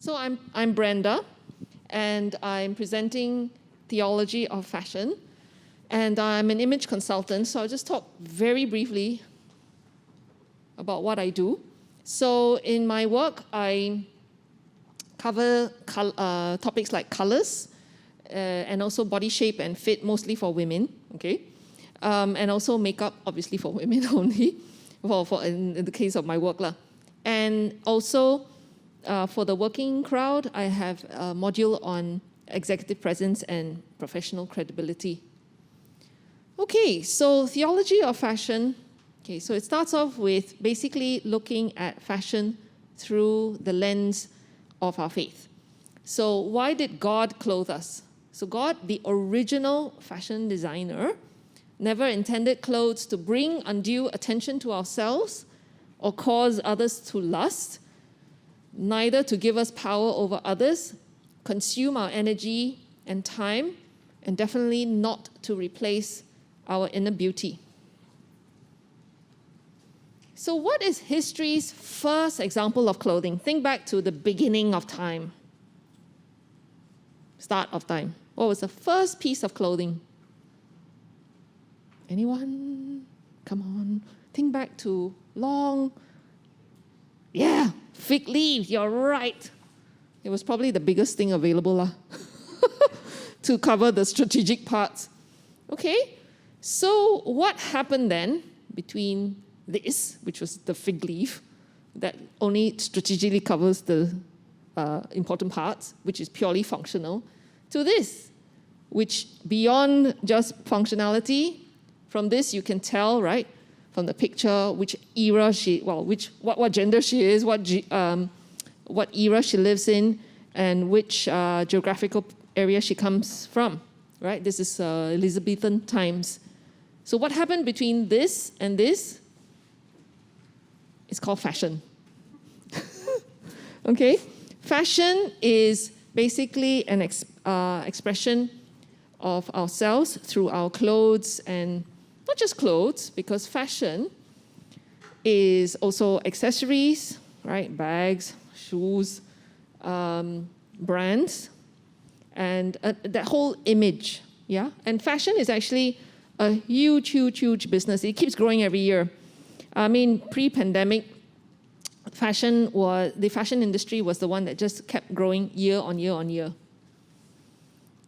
So I'm Brenda, and I'm presenting Theology of Fashion, and I'm an image consultant, so I'll just talk very briefly about what I do. So in my work, I cover topics like colors, and also body shape and fit, mostly for women, okay? And also makeup, obviously for women only, in the case of my work. And also, for the working crowd, I have a module on executive presence and professional credibility. Okay, so theology of fashion. Okay, so it starts off with basically looking at fashion through the lens of our faith. So why did God clothe us? So God, the original fashion designer, never intended clothes to bring undue attention to ourselves or cause others to lust, neither to give us power over others, consume our energy and time, and definitely not to replace our inner beauty. So what is history's first example of clothing? Think back to the beginning of time, start of time. What was the first piece of clothing? Anyone? Come on. Think back to fig leaves, you're right. It was probably the biggest thing available to cover the strategic parts. Okay, so what happened then between this, which was the fig leaf, that only strategically covers the important parts, which is purely functional, to this, which beyond just functionality, from this you can tell, right, from the picture, which era what gender she is, what era she lives in, and which geographical area she comes from, right? This is Elizabethan times. So what happened between this and this? It's called fashion. Okay? Fashion is basically an expression of ourselves through our clothes, and not just clothes, because fashion is also accessories, right? Bags, shoes, brands, and that whole image, yeah? And fashion is actually a huge, huge, huge business. It keeps growing every year. I mean, pre-pandemic, the fashion industry was the one that just kept growing year on year on year.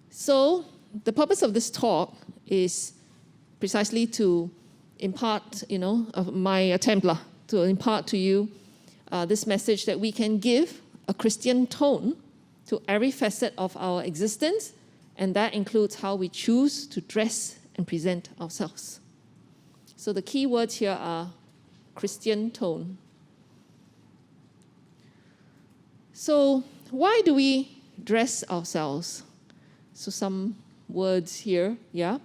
So the purpose of this talk is precisely to impart, my attempt to impart to you this message that we can give a Christian tone to every facet of our existence, and that includes how we choose to dress and present ourselves. So the key words here are Christian tone. So why do we dress ourselves? So some words here, yeah?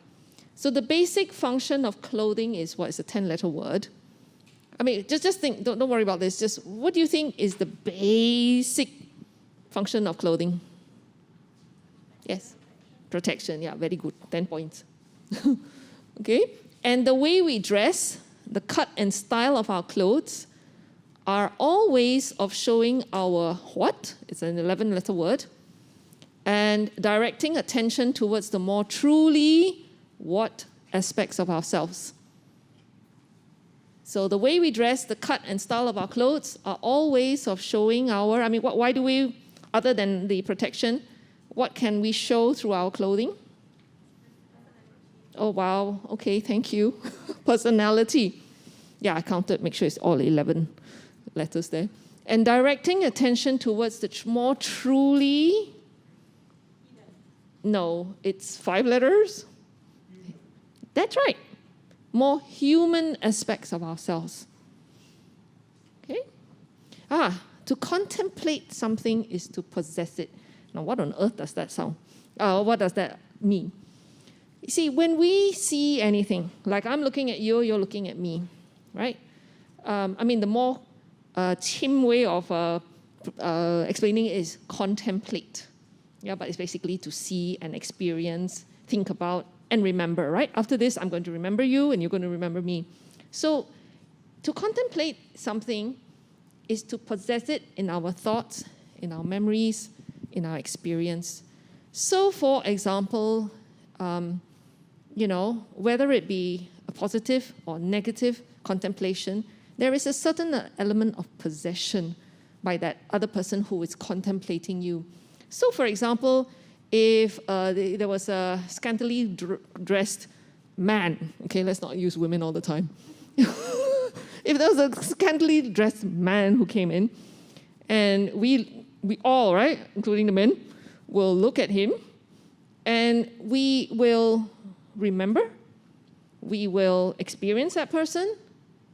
So the basic function of clothing is what? It's a 10-letter word. I mean, just think, don't worry about this. Just what do you think is the basic function of clothing? Yes? Protection, yeah, very good, 10 points. Okay? And the way we dress, the cut and style of our clothes, are all ways of showing our what? It's an 11-letter word. And directing attention towards the more truly what aspects of ourselves. So the way we dress, the cut and style of our clothes are all ways of showing why do we, other than the protection, what can we show through our clothing? Oh, wow. Okay, thank you. Personality. Yeah, I counted, make sure it's all 11 letters there. And directing attention towards the more truly... No, it's 5 letters. That's right. More human aspects of ourselves. Okay? To contemplate something is to possess it. Now, what on earth does that sound? What does that mean? You see, when we see anything, like I'm looking at you, you're looking at me, right? The more chim way of explaining it is contemplate. Yeah, but it's basically to see and experience, think about, and remember, right? After this, I'm going to remember you, and you're going to remember me. So to contemplate something is to possess it in our thoughts in our memories, in our experience. So, for example, whether it be a positive or negative contemplation, there is a certain element of possession by that other person who is contemplating you. So, for example, if there was a scantily dressed man, okay, let's not use women all the time. If there was a scantily dressed man who came in, and we all, right, including the men, will look at him, and we will remember, we will experience that person,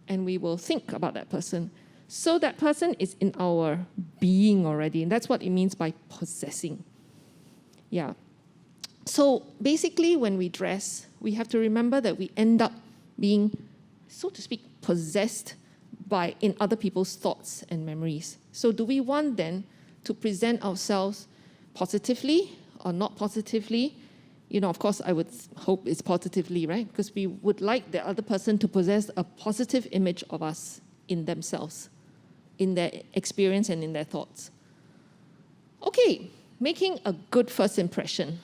and we will think about that person. So that person is in our being already, and that's what it means by possessing. Yeah. So basically, when we dress, we have to remember that we end up being, so to speak, possessed in other people's thoughts and memories. So do we want then to present ourselves positively or not positively? Of course, I would hope it's positively, right? Because we would like the other person to possess a positive image of us in themselves, in their experience and in their thoughts. Okay, making a good first impression.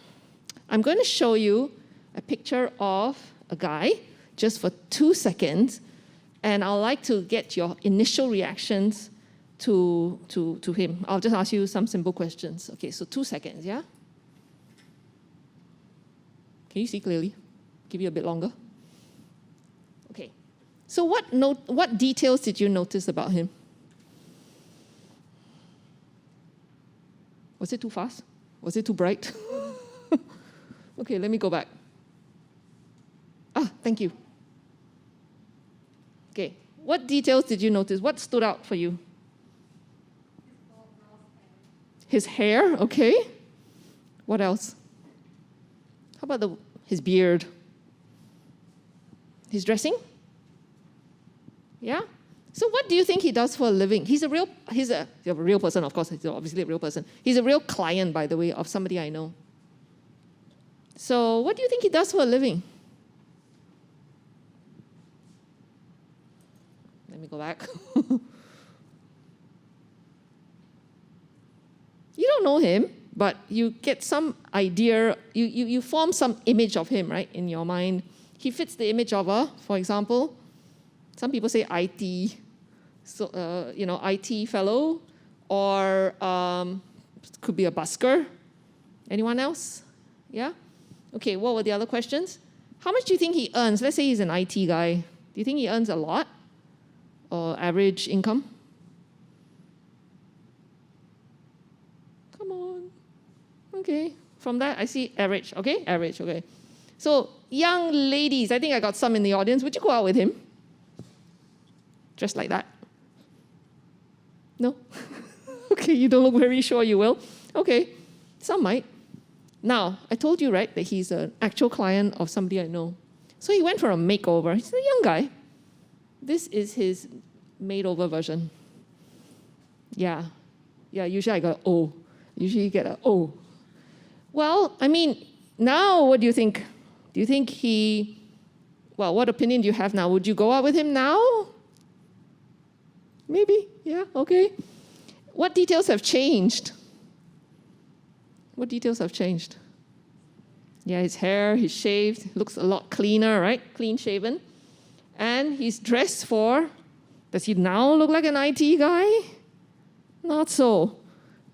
I'm going to show you a picture of a guy just for 2 seconds, and I'd like to get your initial reactions to him. I'll just ask you some simple questions. Okay, so 2 seconds, yeah? Can you see clearly? Give you a bit longer. Okay. So what details did you notice about him? Was it too fast? Was it too bright? Okay, let me go back. Thank you. Okay, what details did you notice? What stood out for you? His hair, okay. What else? How about his beard? His dressing? Yeah? So what do you think he does for a living? He's a real person, of course. He's obviously a real person. He's a real client, by the way, of somebody I know. So what do you think he does for a living? Let me go back. You don't know him, but you get some idea, you form some image of him, right, in your mind. He fits the image of for example, some people say IT, so, IT fellow, or could be a busker. Anyone else? Yeah? Okay, what were the other questions? How much do you think he earns? Let's say he's an IT guy. Do you think he earns a lot? Or average income? Come on. Okay, from that I see average, okay? Average, okay. So, young ladies, I think I got some in the audience. Would you go out with him? Dressed like that? No? Okay, you don't look very sure you will. Okay, some might. Now, I told you, right, that he's an actual client of somebody I know. So he went for a makeover. He's a young guy. This is his made-over version. Yeah, usually I got an O. Usually you get an O. Well, I mean, now what do you think? Do you think what opinion do you have now? Would you go out with him now? Maybe, yeah, okay. What details have changed? What details have changed? Yeah, his hair, he's shaved, looks a lot cleaner, right? Clean shaven. And he's dressed for, does he now look like an IT guy? Not so,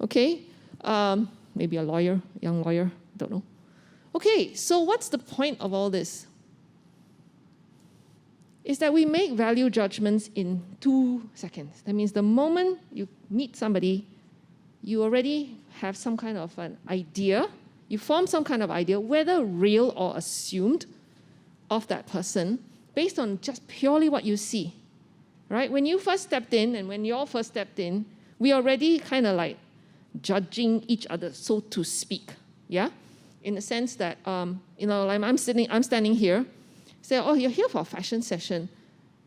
okay? Maybe a lawyer, young lawyer, don't know. Okay, so what's the point of all this? Is that we make value judgments in 2 seconds. That means the moment you meet somebody, you already have some kind of an idea, you form some kind of idea, whether real or assumed, of that person, based on just purely what you see, right? When you first stepped in, and when you all first stepped in, we already kind of like judging each other, so to speak, yeah? In the sense that, like I'm standing here, say, oh, you're here for a fashion session.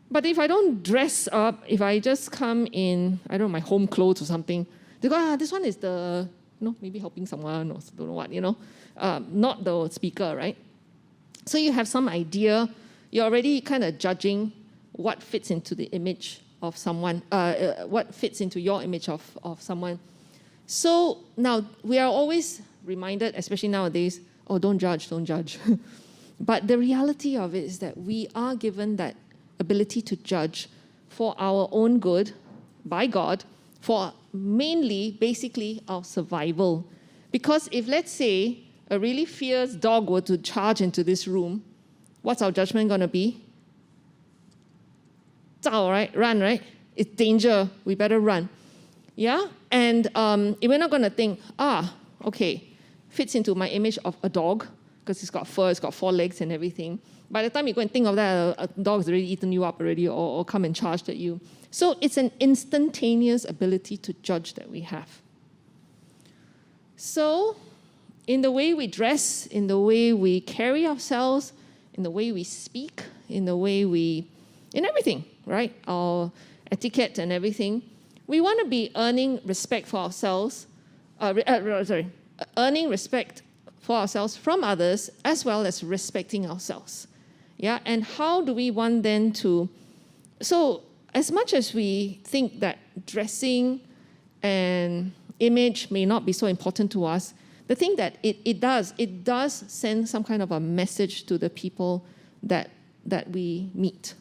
But if I don't dress up, if I just come in, I don't know, my home clothes or something, they go, this one is the, maybe helping someone or don't know what, not the speaker, right? So you have some idea, you're already kind of judging what fits into the image of someone, what fits into your image of someone. So now we are always reminded, especially nowadays, oh, don't judge, don't judge. But the reality of it is that we are given that ability to judge for our own good by God, for mainly, basically, our survival. Because if, let's say, a really fierce dog were to charge into this room, what's our judgment going to be? Zao, right? Run, right? It's danger. We better run. Yeah? And if we're not going to think, okay, fits into my image of a dog, because it's got fur, it's got 4 legs and everything. By the time you go and think of that, a dog's already eaten you up already or come and charged at you. So it's an instantaneous ability to judge that we have. So in the way we dress, in the way we carry ourselves, in the way we speak, in everything, right? Our etiquette and everything, we want to be earning respect for ourselves, earning respect for ourselves from others, as well as respecting ourselves. Yeah, and how do we want then to, so as much as we think that dressing and image may not be so important to us, the thing that it does send some kind of a message to the people that we meet.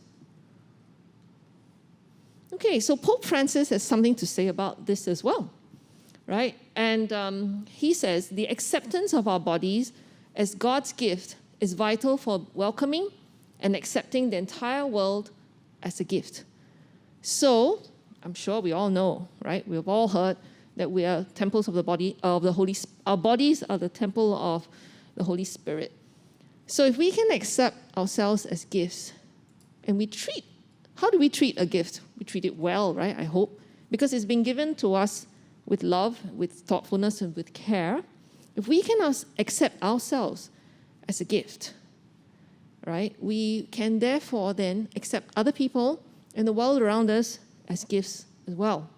Okay, so Pope Francis has something to say about this as well, right? And he says, the acceptance of our bodies as God's gift is vital for welcoming and accepting the entire world as a gift. So, I'm sure we all know, right? We've all heard that we are temples of the body of the Holy Spirit. Our bodies are the temple of the Holy Spirit. So if we can accept ourselves as gifts, and how do we treat a gift? We treat it well, right? I hope. Because it's been given to us with love, with thoughtfulness, and with care. If we can accept ourselves as a gift, right? We can therefore then accept other people and the world around us as gifts as well.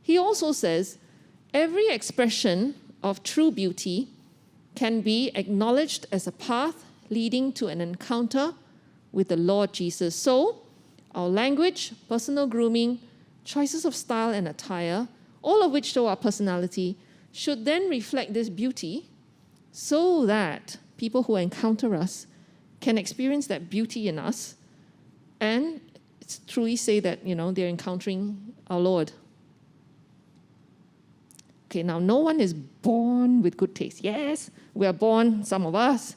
He also says, every expression of true beauty can be acknowledged as a path leading to an encounter with the Lord Jesus. So, our language, personal grooming, choices of style and attire, all of which show our personality, should then reflect this beauty so that people who encounter us can experience that beauty in us and truly say that, they're encountering our Lord. Okay, now no one is born with good taste. Yes, we are born, some of us,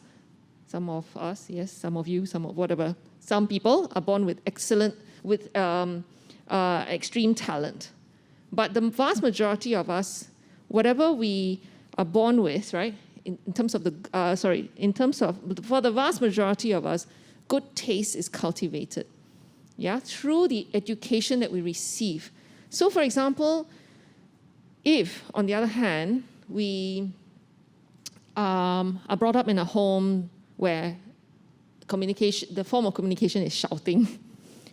yes, some of you, some of whatever. Some people are born with extreme talent. But the vast majority of us, whatever we are born with, right, for the vast majority of us, good taste is cultivated, yeah, through the education that we receive. So, for example, if, on the other hand, we are brought up in a home where the form of communication is shouting,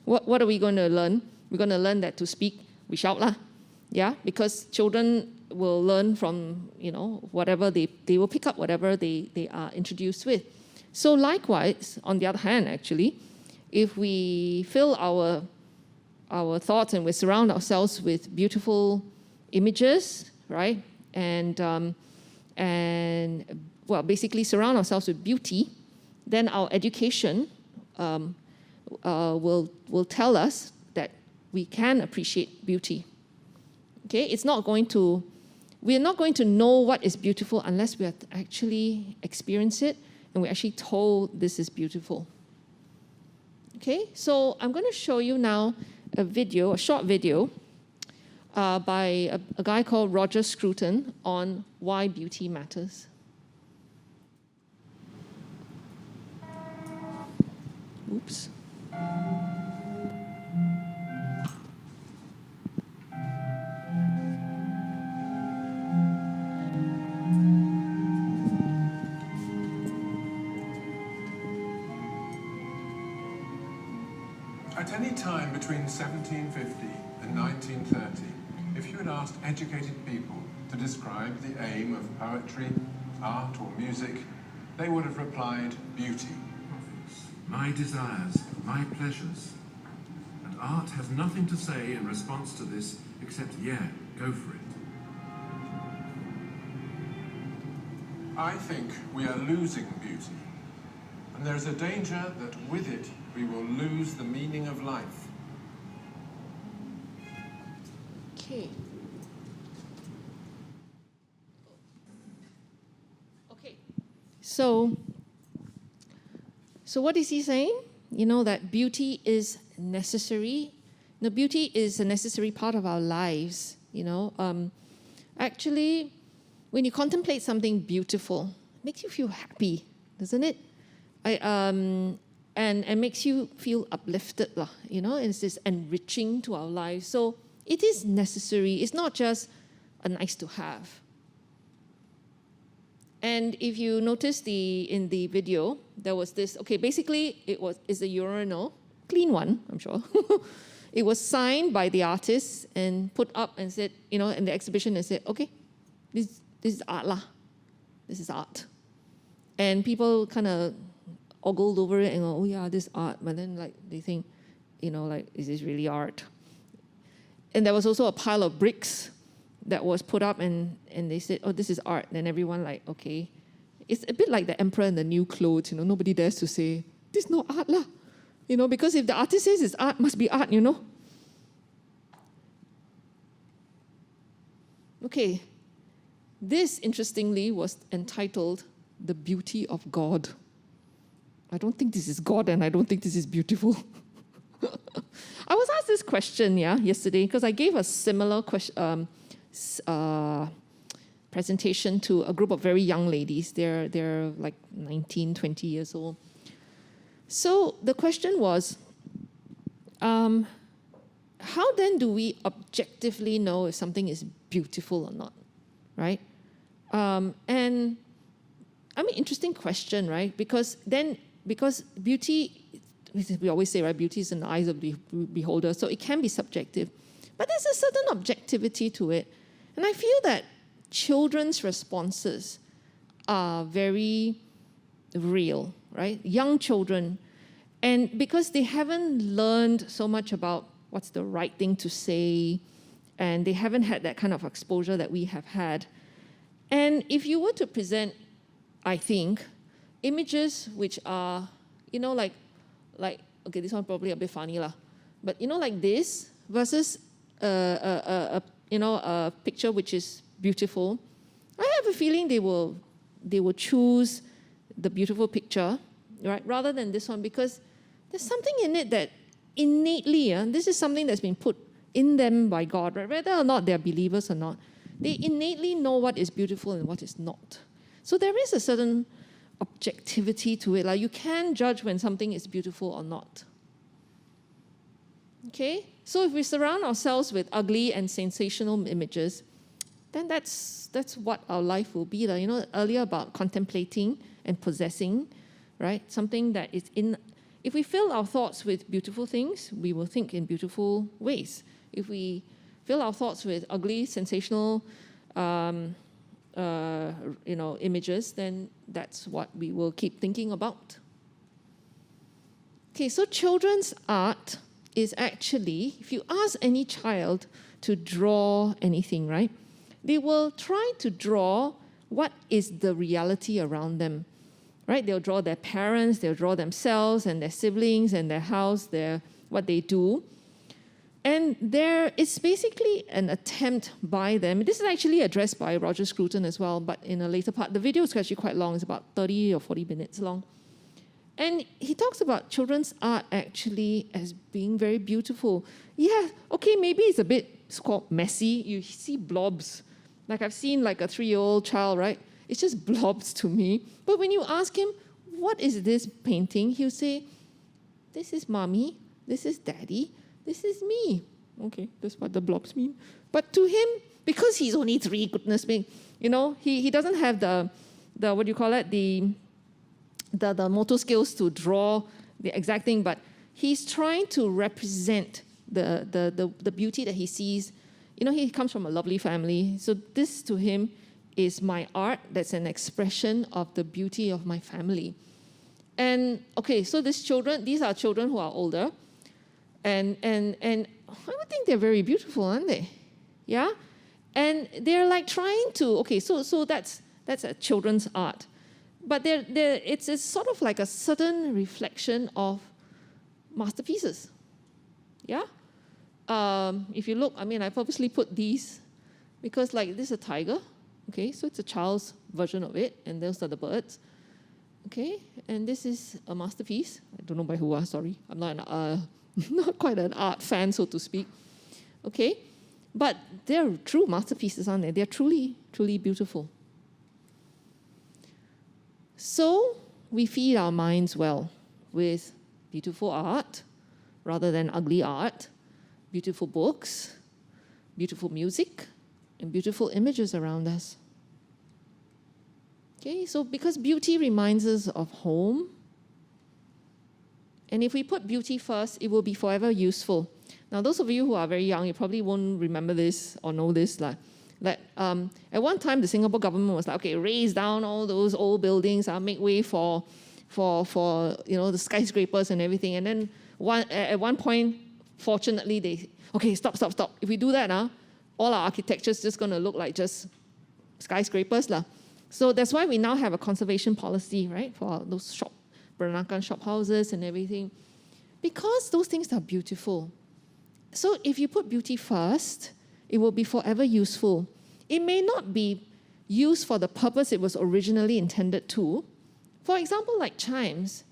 what are we going to learn? We're going to learn that to speak, we shout lah, yeah, because children will learn from, whatever they will pick up whatever they are introduced with. So likewise, on the other hand, actually, if we fill our thoughts and we surround ourselves with beautiful images, right, and basically surround ourselves with beauty, then our education will tell us that we can appreciate beauty. Okay, we're not going to know what is beautiful unless we have actually experienced it and we're actually told this is beautiful. Okay, so I'm going to show you now a short video by a guy called Roger Scruton on why beauty matters. Oops. At any time between 1750 and 1930, if you had asked educated people to describe the aim of poetry, art, or music, they would have replied, beauty. My desires, my pleasures. And And art has nothing to say in response to this except, yeah, go for it. I think we are losing beauty. And there is a danger that with it we will lose the meaning of life. Okay. Okay. So what is he saying? You know, that beauty is necessary. The beauty is a necessary part of our lives, you know. Actually, when you contemplate something beautiful, it makes you feel happy, doesn't it? And makes you feel uplifted, you know, it's this enriching to our lives. So it is necessary. It's not just a nice to have. And if you notice in the video, there was this, okay, basically it's a urinal, clean one, I'm sure. It was signed by the artist and put up and said, you know, in the exhibition and said, okay, this is art lah. This is art. And people kind of ogled over it and go, oh yeah, this is art. But then like they think, you know, like, is this really art? And there was also a pile of bricks that was put up and they said, oh, this is art. And everyone like, okay. It's a bit like the emperor in the new clothes, you know, nobody dares to say, this is not art lah. You know, because if the artist says it's art, must be art, you know. Okay, this, interestingly, was entitled The Beauty of God. I don't think this is God and I don't think this is beautiful. I was asked this question, yesterday, because I gave a similar presentation to a group of very young ladies. They're like 19, 20 years old. So the question was, how then do we objectively know if something is beautiful or not, right? And I mean, interesting question, right? Because beauty, we always say, right, beauty is in the eyes of the beholder, so it can be subjective. But there's a certain objectivity to it. And I feel that children's responses are very real, right? Young children. And because they haven't learned so much about what's the right thing to say, and they haven't had that kind of exposure that we have had. And if you were to present, I think, images which are, you know, like okay, this one probably a bit funny lah, but you know, like this versus a picture which is beautiful, I have a feeling they will choose the beautiful picture, right, rather than this one, because there's something in it that innately, this is something that's been put in them by God, right? Whether or not they're believers or not, they innately know what is beautiful and what is not. So there is a certain objectivity to it. Like, you can judge when something is beautiful or not. Okay? So if we surround ourselves with ugly and sensational images, then that's what our life will be. You know, earlier about contemplating and possessing, right? Something that is in. If we fill our thoughts with beautiful things, we will think in beautiful ways. If we fill our thoughts with ugly, sensational, images, then that's what we will keep thinking about. Okay, so children's art is actually, if you ask any child to draw anything, right, they will try to draw what is the reality around them, right? They'll draw their parents, they'll draw themselves and their siblings and their house, what they do. And it's basically an attempt by them. This is actually addressed by Roger Scruton as well, but in a later part. The video is actually quite long. It's about 30 or 40 minutes long. And he talks about children's art actually as being very beautiful. Yeah, okay, maybe it's called messy. You see blobs. Like I've seen like a 3-year-old child, right? It's just blobs to me. But when you ask him, what is this painting? He'll say, this is mommy, this is daddy, this is me. Okay, that's what the blobs mean. But to him, because he's only 3, goodness me, you know, he doesn't have the what do you call it, the motor skills to draw the exact thing, but he's trying to represent the beauty that he sees. You know, he comes from a lovely family, so this to him is my art that's an expression of the beauty of my family. And okay, so these are children who are older. And I would think they're very beautiful, aren't they? Yeah? And they're like trying to, okay, so that's a children's art. But it's sort of like a sudden reflection of masterpieces. Yeah? If you look, I mean, I purposely put these because like this is a tiger. Okay, so it's a child's version of it, and those are the birds. Okay, and this is a masterpiece. I don't know by who, sorry. I'm not not quite an art fan, so to speak. Okay, but they're true masterpieces, aren't they? They're truly, truly beautiful. So we feed our minds well with beautiful art rather than ugly art, beautiful books, beautiful music, and beautiful images around us. Okay, so because beauty reminds us of home, and if we put beauty first, it will be forever useful. Now, those of you who are very young, you probably won't remember this or know this. At one time, the Singapore government was like, okay, raise down all those old buildings, make way for the skyscrapers and everything. And then at one point, fortunately, they, okay, stop. If we do that, all our architecture is just going to look like just skyscrapers. So that's why we now have a conservation policy, right, for those Peranakan shop houses and everything, because those things are beautiful. So if you put beauty first, it will be forever useful. It may not be used for the purpose it was originally intended to. For example, like chimes,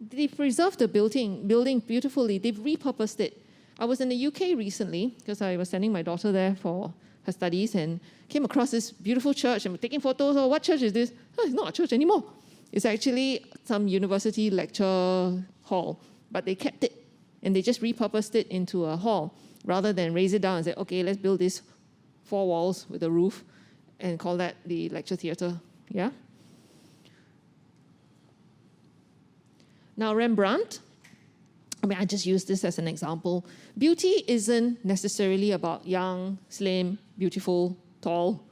they've preserved the building beautifully. They've repurposed it. I was in the UK recently because I was sending my daughter there for her studies and came across this beautiful church and taking photos. Oh, what church is this? Oh, it's not a church anymore. It's actually some university lecture hall, but they kept it and they just repurposed it into a hall rather than raise it down and say, okay, let's build this 4 walls with a roof and call that the lecture theatre. Yeah? Now, Rembrandt, I just use this as an example. Beauty isn't necessarily about young, slim, beautiful, tall.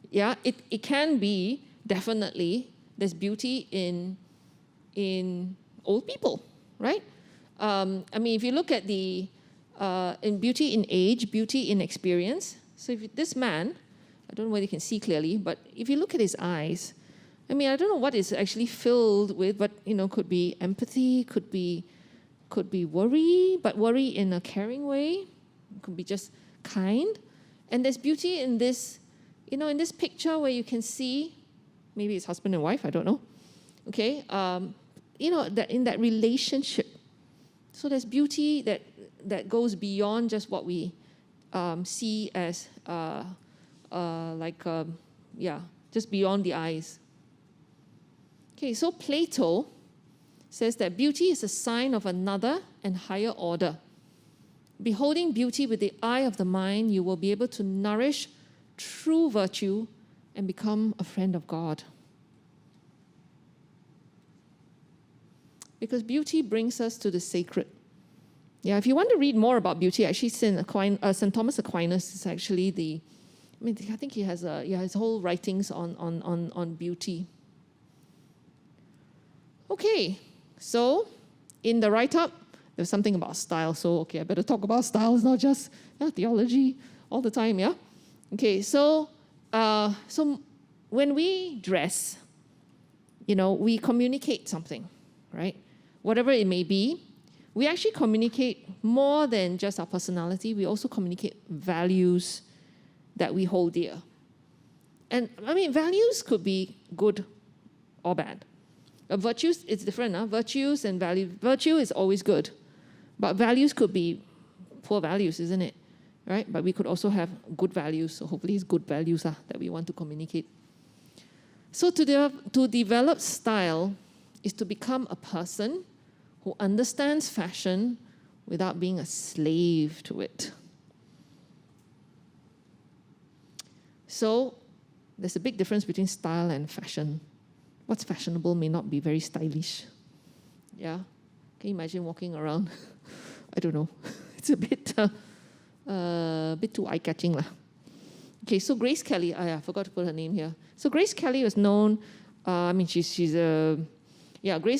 Yeah, it can be, definitely. There's beauty in old people, right? If you look at in beauty in age, beauty in experience. So if this man, I don't know whether you can see clearly, but if you look at his eyes, I don't know what it's actually filled with, but could be empathy, could be worry, but worry in a caring way. It could be just kind. And there's beauty in this, in this picture where you can see, maybe it's husband and wife, I don't know. Okay, that in that relationship. So there's beauty that goes beyond just what we see as just beyond the eyes. Okay, so Plato says that beauty is a sign of another and higher order. Beholding beauty with the eye of the mind, you will be able to nourish true virtue and become a friend of God. Because beauty brings us to the sacred. Yeah, if you want to read more about beauty, actually St. Thomas Aquinas is actually I think he has his whole writings on beauty. Okay, so in the write-up, there's something about style. So, okay, I better talk about style. It's not just theology all the time, yeah? Okay, so when we dress, we communicate something, right? Whatever it may be, we actually communicate more than just our personality. We also communicate values that we hold dear. And, values could be good or bad. Virtues, it's different. Virtues and values. Virtue is always good. But values could be poor values, isn't it? Right? But we could also have good values. So hopefully it's good values that we want to communicate. So to develop style is to become a person who understands fashion without being a slave to it. So there's a big difference between style and fashion. What's fashionable may not be very stylish. Yeah? Can you imagine walking around? I don't know. It's a bit too eye-catching. Okay, so Grace Kelly, I forgot to put her name here. So Grace Kelly was known, Grace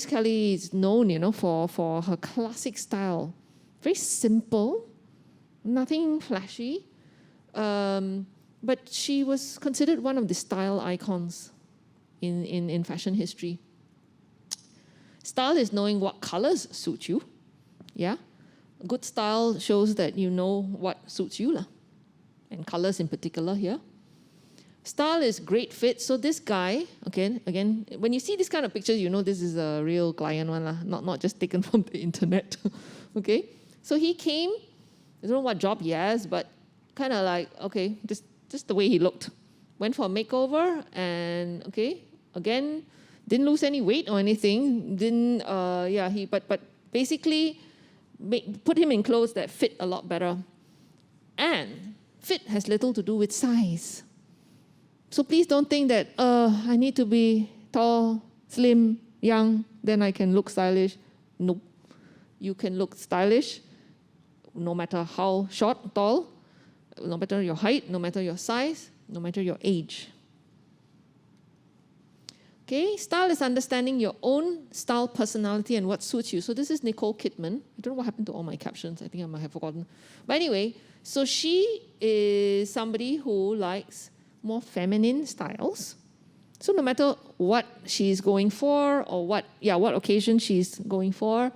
Kelly is known, for her classic style, very simple, nothing flashy. But she was considered one of the style icons in fashion history. Style is knowing what colors suit you. Yeah? Good style shows that you know what suits you, and colors in particular here. Style is great fit. So this guy, again, when you see this kind of pictures, you know this is a real client one, not just taken from the internet. Okay? So he came, I don't know what job he has, but kind of like, okay, just the way he looked. Went for a makeover and, again, didn't lose any weight or anything. But basically put him in clothes that fit a lot better. And fit has little to do with size. So please don't think that, I need to be tall, slim, young, then I can look stylish. Nope. You can look stylish no matter how short, tall, no matter your height, no matter your size, no matter your age. Okay, style is understanding your own style, personality, and what suits you. So this is Nicole Kidman. I don't know what happened to all my captions. I think I might have forgotten. But anyway, so she is somebody who likes more feminine styles. So no matter what she's going for or what occasion she's going for,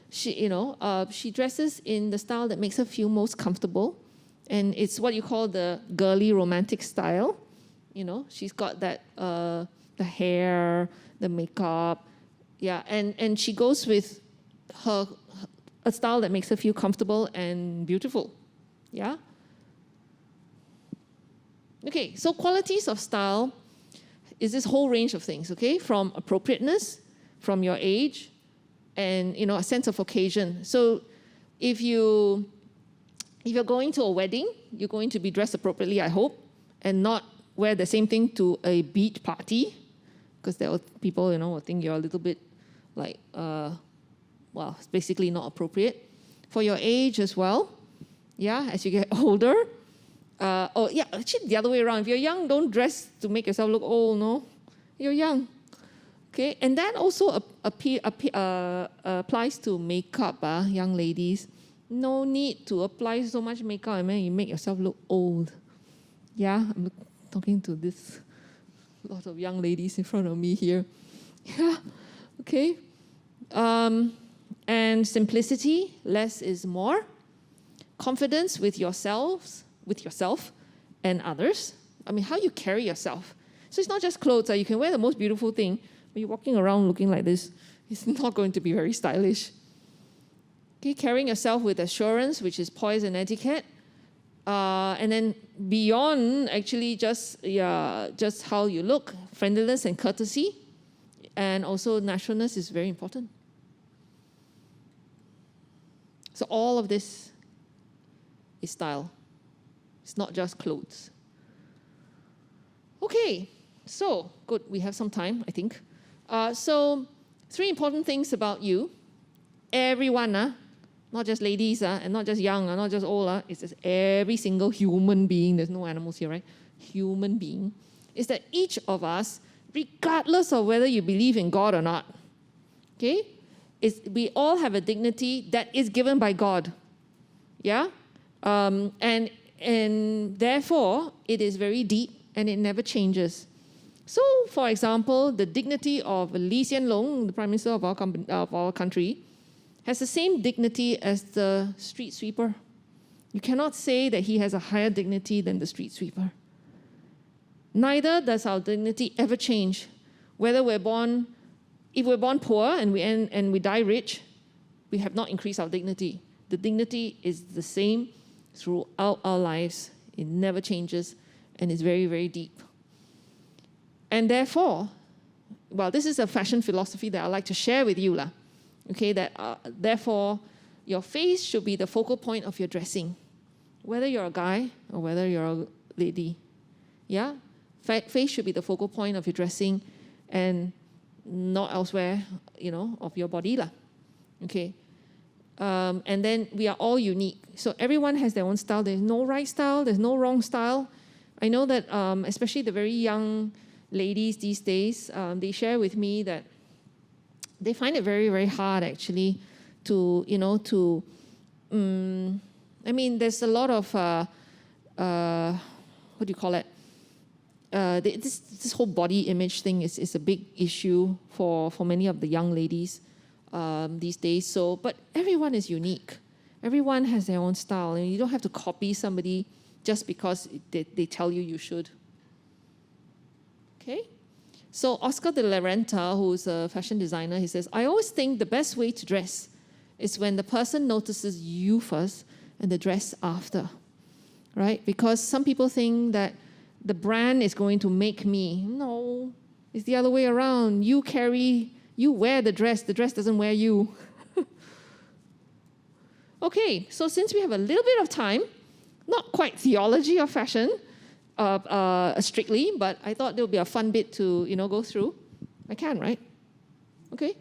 she dresses in the style that makes her feel most comfortable. And it's what you call the girly romantic style. She's got that the hair, the makeup, and she goes with a style that makes her feel comfortable and beautiful. Yeah? Okay, so qualities of style is this whole range of things, from appropriateness, from your age, and a sense of occasion. So if you're going to a wedding, you're going to be dressed appropriately, I hope, and not wear the same thing to a beach party, because there are people, will think you're a little bit like, it's basically not appropriate. For your age as well, as you get older. Actually the other way around. If you're young, don't dress to make yourself look old, no? You're young. Okay, and that also applies to makeup, young ladies. No need to apply so much makeup, and then you make yourself look old. Yeah, I'm talking to this lot of young ladies in front of me here. Yeah, okay. And simplicity, less is more. Confidence with yourself and others. I mean, how you carry yourself. So it's not just clothes. You can wear the most beautiful thing, but you're walking around looking like this. It's not going to be very stylish. Okay, carrying yourself with assurance, which is poise and etiquette. And then beyond actually just how you look, friendliness and courtesy, and also naturalness is very important. So all of this is style. It's not just clothes. Okay, so good, we have some time, I think. So 3 important things about you. Everyone, not just ladies, and not just young, not just old, it's just every single human being, there's no animals here, right? Human being, is that each of us, regardless of whether you believe in God or not, we all have a dignity that is given by God. Yeah? And therefore, it is very deep and it never changes. So, for example, the dignity of Lee Hsien Loong, the Prime Minister of our country, has the same dignity as the street sweeper. You cannot say that he has a higher dignity than the street sweeper. Neither does our dignity ever change. Whether if we're born poor and we die rich, we have not increased our dignity. The dignity is the same throughout our lives. It never changes, and it's very, very deep. And therefore, this is a fashion philosophy that I'd like to share with you. Therefore, your face should be the focal point of your dressing, whether you're a guy or whether you're a lady. Yeah? Face should be the focal point of your dressing and not elsewhere, of your body. Okay? And then we are all unique. So everyone has their own style. There's no right style. There's no wrong style. I know that especially the very young ladies these days, they share with me that they find it very, very hard actually to I mean, there's a lot of, what do you call it? This whole body image thing is a big issue for many of the young ladies these days. So, but everyone is unique. Everyone has their own style, and you don't have to copy somebody just because they tell you should. Okay? So Oscar de la Renta, who's a fashion designer, he says, I always think the best way to dress is when the person notices you first and the dress after, right? Because some people think that the brand is going to make me. No, it's the other way around. You wear the dress doesn't wear you. Okay, so since we have a little bit of time, not quite theology of fashion strictly, but I thought there would be a fun bit to go through. I can, right? Okay.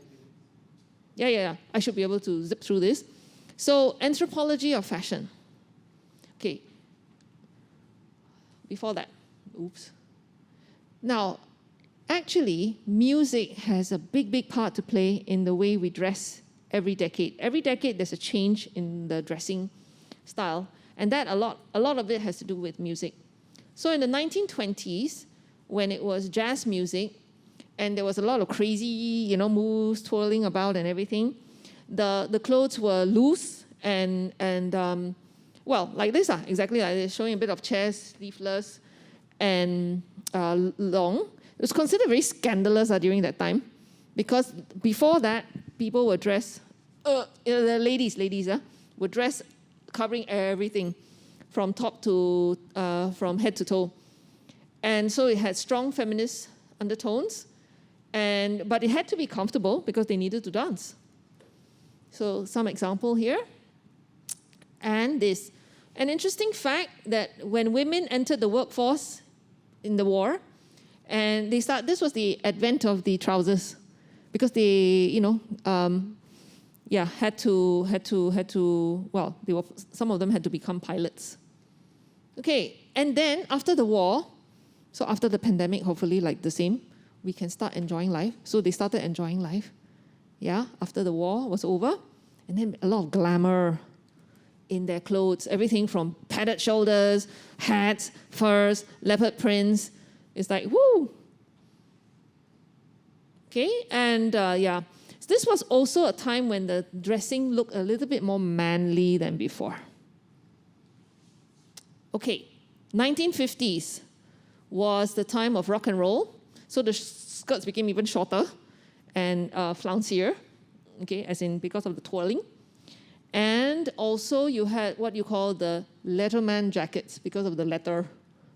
Yeah. I should be able to zip through this. So, anthropology of fashion. Okay. Before that, oops. Now, actually, music has a big part to play in the way we dress every decade. Every decade, there's a change in the dressing style, and that a lot of it has to do with music. So in the 1920s, when it was jazz music, and there was a lot of crazy, moves twirling about and everything, the clothes were loose and well, like this, exactly like this, showing a bit of chest, sleeveless, and long. It was considered very scandalous during that time, because before that, people were dressed, the ladies were dressed covering everything from top to, from head to toe. And so it had strong feminist undertones, but it had to be comfortable because they needed to dance. So some example here. And this. An interesting fact that when women entered the workforce in the war, and this was the advent of the trousers, because they, had to, well, some of them had to become pilots. Okay, and then after the war, so after the pandemic, hopefully like the same, we can start enjoying life. So they started enjoying life, after the war was over, and then a lot of glamour in their clothes, everything from padded shoulders, hats, furs, leopard prints. It's like, woo! Okay, and this was also a time when the dressing looked a little bit more manly than before. Okay, 1950s was the time of rock and roll, so the skirts became even shorter and flouncier, okay, as in because of the twirling. And also you had what you call the Letterman jackets because of the letter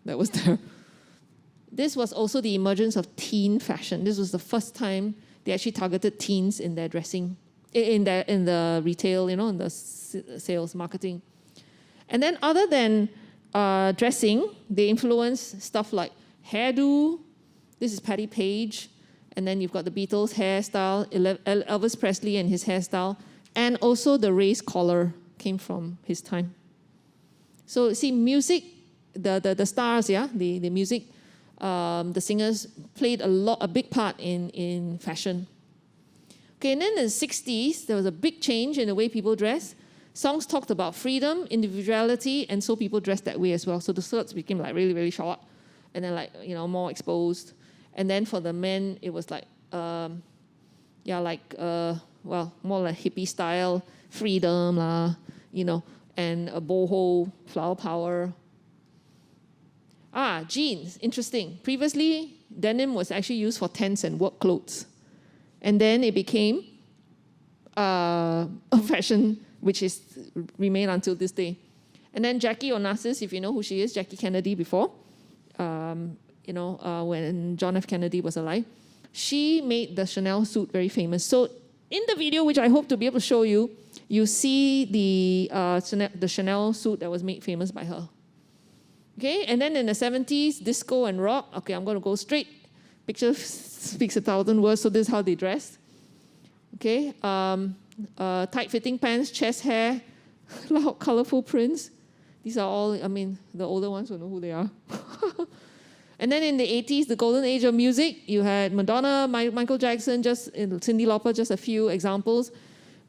that was there. This was also the emergence of teen fashion. This was the first time they actually targeted teens in their dressing, in the retail, in the sales, marketing. And then other than dressing, they influenced stuff like hairdo. This is Patti Page. And then you've got the Beatles' hairstyle, Elvis Presley and his hairstyle. And also the raised collar came from his time. So see, music, the stars, the music, the singers played a big part in fashion. Okay, and then in the 60s, there was a big change in the way people dress. Songs talked about freedom, individuality, and so people dressed that way as well. So the skirts became like really, really short, and then more exposed. And then for the men, it was like, more like hippie style, freedom, and a boho, flower power. Jeans, interesting. Previously, denim was actually used for tents and work clothes. And then it became a fashion which remained until this day. And then Jackie Onassis, if you know who she is, Jackie Kennedy before, when John F. Kennedy was alive, she made the Chanel suit very famous. So in the video, which I hope to be able to show you, you see the Chanel suit that was made famous by her. Okay, and then in the 70s, disco and rock. Okay, I'm going to go straight. Picture speaks 1,000 words, so this is how they dressed. Okay, tight-fitting pants, chest hair, loud, colorful prints. These are all, the older ones will know who they are. And then in the 80s, the golden age of music, you had Madonna, Michael Jackson, Cyndi Lauper, just a few examples.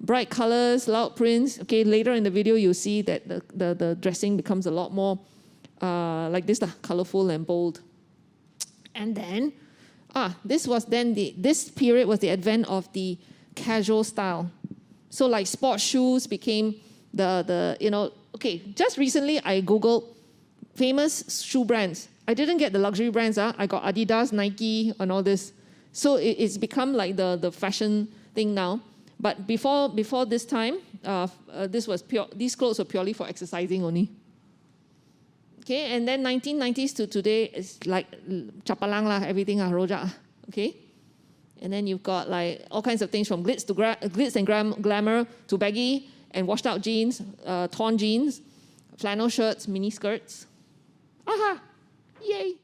bright colors, loud prints. Okay, later in the video, you'll see that the dressing becomes a lot more like this, colorful and bold. And then, this period was the advent of the casual style. So like sports shoes became just recently I Googled famous shoe brands. I didn't get the luxury brands, I got Adidas, Nike, and all this. So it's become like the fashion thing now. But before this time, these clothes were purely for exercising only. Okay, and then 1990s to today is like chapalang lah, everything rojak. Okay, and then you've got like all kinds of things from glitz and glamour to baggy and washed out jeans, torn jeans, flannel shirts, mini skirts. Aha! Yay!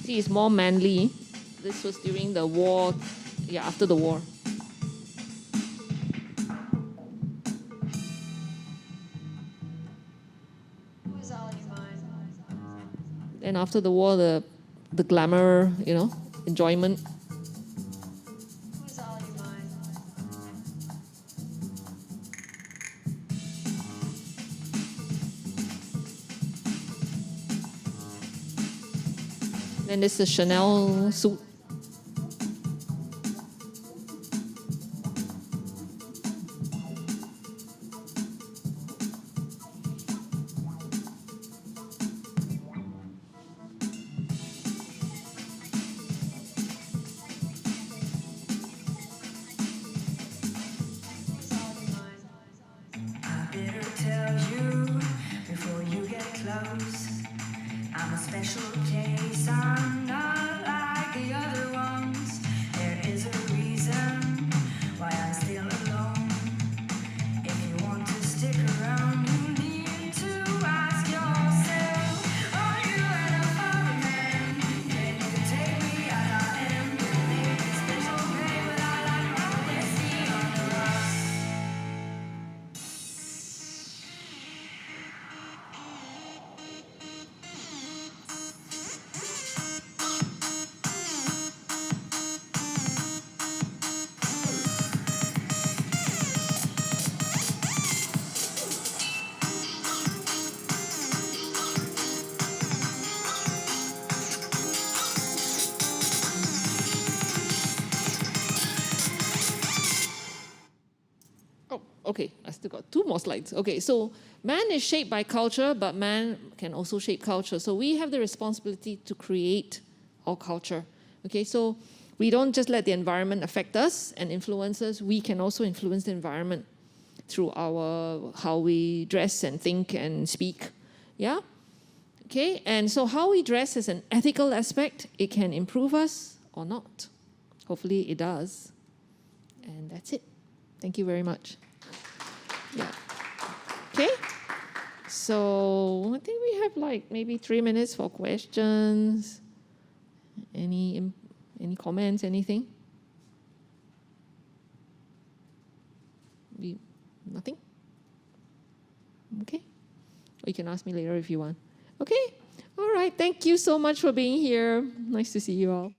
See, it's more manly. This was during the war, after the war. And after the war, the glamour, enjoyment. And this is a Chanel suit. I better tell you before you get close. I'm a special case, I'm not like the other ones. There is a reason why I'm still alone. If you want to stick around, you need to ask yourself, are you enough of a man? Can you take me as I am? Maybe special day, but I like honesty on the rocks. Okay, I still got 2 more slides. Okay, so man is shaped by culture, but man can also shape culture. So we have the responsibility to create our culture. Okay, so we don't just let the environment affect us and influence us. We can also influence the environment through how we dress and think and speak. Yeah? Okay, and so how we dress is an ethical aspect. It can improve us or not. Hopefully it does. And that's it. Thank you very much. Yeah. Okay. So I think we have like maybe 3 minutes for questions. Any comments? Anything? Nothing? Okay. Or you can ask me later if you want. Okay. All right. Thank you so much for being here. Nice to see you all.